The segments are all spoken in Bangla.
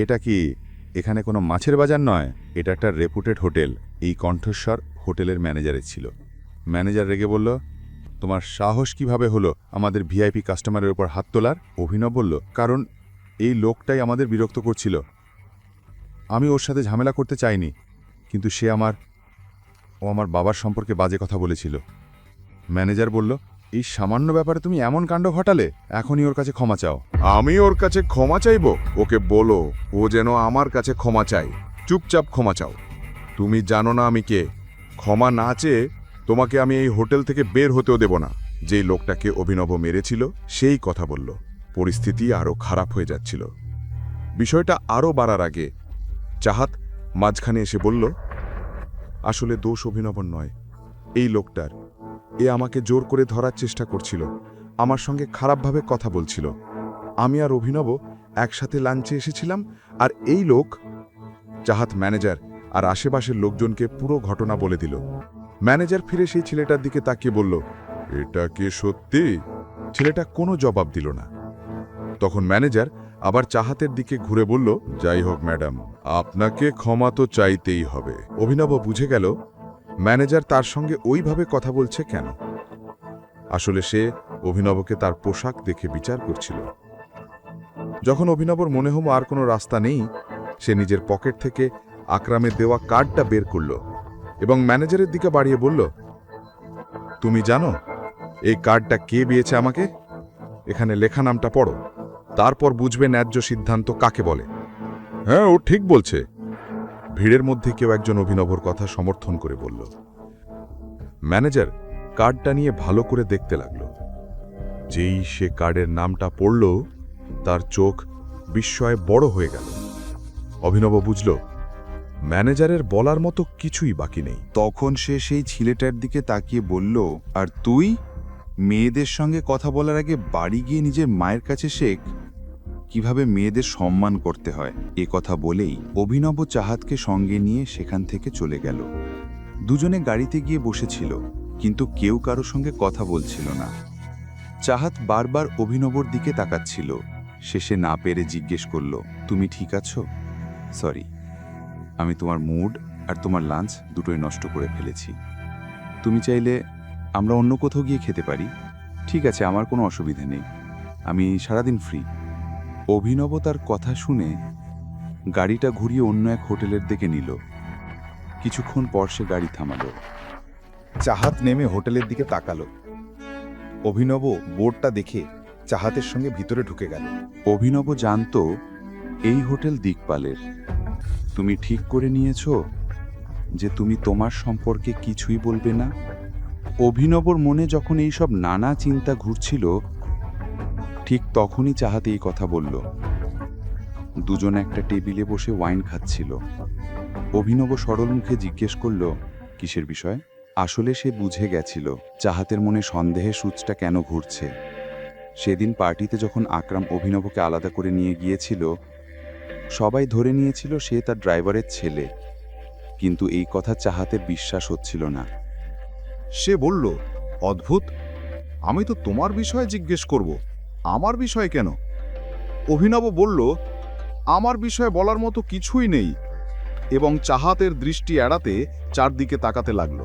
এটা কি এখানে কোনো মাছের বাজার নয়, এটা একটা রেপুটেড হোটেল। এই কণ্ঠস্বর হোটেলের ম্যানেজারের ছিল। ম্যানেজার রেগে বলল, তোমার সাহস কিভাবে হলো আমাদের ভিআইপি কাস্টমারের উপর হাত তোলার? অভিনব বলল, কারণ এই লোকটাই আমাদের বিরক্ত করছিল। আমি ওর সাথে ঝামেলা করতে চাইনি, কিন্তু ও আমার বাবার সম্পর্কে বাজে কথা বলেছিল। ম্যানেজার বলল, এই সামান্য ব্যাপারে তুমি এমন কাণ্ড ঘটালে? এখনই ওর কাছে ক্ষমা চাও। আমি ওর কাছে ক্ষমা চাইব? ওকে বলো ও যেন আমার কাছে ক্ষমা চাই। চুপচাপ ক্ষমা চাও। তুমি জানো না আমি কে। ক্ষমা না চেয়ে তোমাকে আমি এই হোটেল থেকে বের হতেও দেব না। যেই লোকটাকে অভিনব মেরেছিল সেই কথা বলল। পরিস্থিতি আরও খারাপ হয়ে যাচ্ছিল। বিষয়টা আরও বাড়ার আগে চাহাত মাঝখানে এসে বলল, আসলে দোষ অভিনবর নয়, এই লোকটার। এ আমাকে জোর করে ধরার চেষ্টা করছিল, আমার সঙ্গে খারাপভাবে কথা বলছিল। আমি আর অভিনব একসাথে লাঞ্চে এসেছিলাম, আর এই লোক। চাহাত ম্যানেজার আর আশেপাশের লোকজনকে পুরো ঘটনা বলে দিল। ম্যানেজার ফিরে সেই ছেলেটার দিকে তাকিয়ে বলল, এটা কি সত্যি? ছেলেটা কোনো জবাব দিল না। তখন ম্যানেজার আবার চাহাতের দিকে ঘুরে বলল, যাই হোক ম্যাডাম, আপনাকে ক্ষমা তো চাইতেই হবে। অভিনব বুঝে গেল ম্যানেজার তার সঙ্গে ওইভাবে কথা বলছে কেন। আসলে সে অভিনবকে তার পোশাক দেখে বিচার করছিল। যখন অভিনবর মনে হলো আর কোনো রাস্তা নেই, সে নিজের পকেট থেকে আকরামের দেওয়া কার্ডটা বের করল এবং ম্যানেজারের দিকে বাড়িয়ে বলল, তুমি জানো এই কার্ডটা কে দিয়েছে আমাকে? এখানে লেখা নামটা পড়ো, তারপর বুঝবে ন্যায্য সিদ্ধান্ত কাকে বলে। হ্যাঁ, ও ঠিক বলছে। ভিড়ের মধ্যে কেউ একজন অভিনবর কথা সমর্থন করে বলল। ম্যানেজার কার্ডটা নিয়ে ভালো করে দেখতে লাগল। যেই সে কার্ডের নামটা পড়ল, তার চোখ বিস্ময়ে বড় হয়ে গেল। অভিনব বুঝল ম্যানেজারের বলার মতো কিছুই বাকি নেই। তখন সে সেই ছেলেটার দিকে তাকিয়ে বলল, আর তুই মেয়েদের সঙ্গে কথা বলার আগে বাড়ি গিয়ে নিজের মায়ের কাছে শেখ কিভাবে মেয়েদের সম্মান করতে হয়। এ কথা বলেই অভিনব চাহাতকে সঙ্গে নিয়ে সেখান থেকে চলে গেল। দুজনে গাড়িতে গিয়ে বসেছিল, কিন্তু কেউ কারো সঙ্গে কথা বলছিল না। চাহাত বারবার অভিনবর দিকে তাকাচ্ছিল। শেষে না পেরে জিজ্ঞেস করল, তুমি ঠিক আছো? সরি, আমি তোমার মুড আর তোমার লাঞ্চ দুটোই নষ্ট করে ফেলেছি। তুমি চাইলে আমরা অন্য কোথাও গিয়ে খেতে পারি। ঠিক আছে, আমার কোনো অসুবিধে নেই, আমি সারাদিন ফ্রি। অভিনব তার কথা শুনে গাড়িটা ঘুরিয়ে অন্য এক হোটেলের দিকে নিল। কিছুক্ষণ পর সে গাড়ি থামালো। চাহাত নেমে হোটেলের দিকে তাকালো। অভিনব বোর্ডটা দেখে চাহাতের সঙ্গে ভিতরে ঢুকে গেল। অভিনব জানতো এই হোটেল দিকপালের। তুমি ঠিক করে নিয়েছো যে তুমি তোমার সম্পর্কে কিছুই বলবে না? অভিনবর মনে যখন এইসব নানা চিন্তা ঘুরছিল, ঠিক তখনই চাহাত এই কথা বলল। দুজন একটা টেবিলে বসে ওয়াইন খাচ্ছিল। অভিনব সরল মুখে জিজ্ঞেস করল, কিসের বিষয়? আসলে সে বুঝে গেছিল চাহাতের মনে সন্দেহের সূচটা কেন ঘুরছে। সেদিন পার্টিতে যখন আকরাম অভিনবকে আলাদা করে নিয়ে গিয়েছিল, সবাই ধরে নিয়েছিল সে তার ড্রাইভারের ছেলে, কিন্তু এই কথা চাহাতের বিশ্বাস হচ্ছিল না। সে বলল, অদ্ভুত, আমি তো তোমার বিষয়ে জিজ্ঞেস করব, আমার বিষয়ে কেন? অভিনব বলল, আমার বিষয়ে বলার মতো কিছুই নেই, এবং চাহাতের দৃষ্টি এড়াতে চারদিকে তাকাতে লাগল।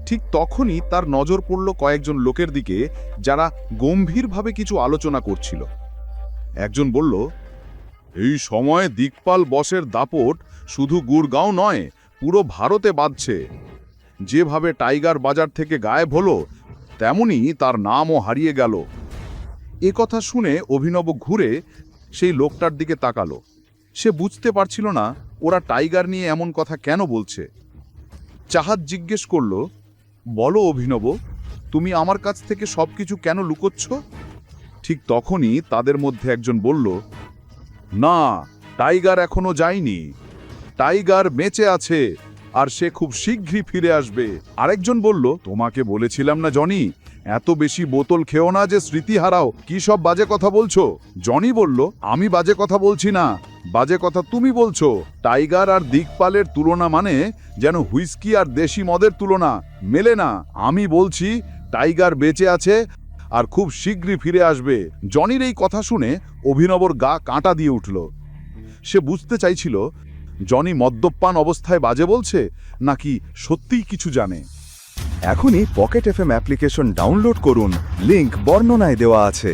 ঠিক তখনই তার নজর পড়ল কয়েকজন লোকের দিকে, যারা গম্ভীরভাবে কিছু আলোচনা করছিল। একজন বলল, এই সময় দিকপাল বসের দাপট শুধু গুড়গাঁও নয়, পুরো ভারতে বাজছে। যেভাবে টাইগার বাজার থেকে গায়েব হলো, তেমনি তার নামও হারিয়ে গেল। এ কথা শুনে অভিনব ঘুরে সেই লোকটার দিকে তাকালো। সে বুঝতে পারছিল না ওরা টাইগার নিয়ে এমন কথা কেন বলছে। চাহাত জিজ্ঞেস করল, বলো অভিনব, তুমি আমার কাছ থেকে সবকিছু কেন লুকোচ্ছ? ঠিক তখনই তাদের মধ্যে একজন বলল, না, টাইগার এখনো যায়নি, টাইগার বেঁচে আছে, আর সে খুব শীঘ্রই ফিরে আসবে। আরেকজন বলল, তোমাকে বলেছিলাম না জনি, এত বেশি বোতল খেও না যে স্মৃতি হারাও। কি সব বাজে কথা বলছো? জনি বলল, আমি বাজে কথা বলছি না, বাজে কথা তুমি বলছো। টাইগার আর দিকপালের তুলনা মানে যেন হুইস্কি আর দেশি মদের তুলনা, মেলে না। আমি বলছি টাইগার বেঁচে আছে আর খুব শীঘ্রই ফিরে আসবে। জনির এই কথা শুনে অভিনবর গা কাঁটা দিয়ে উঠল। সে বুঝতে চাইছিল জনি মদ্যপান অবস্থায় বাজে বলছে নাকি সত্যিই কিছু জানে। এখনই পকেট এফএম অ্যাপ্লিকেশন ডাউনলোড করুন, লিংক বর্ণনায় দেওয়া আছে।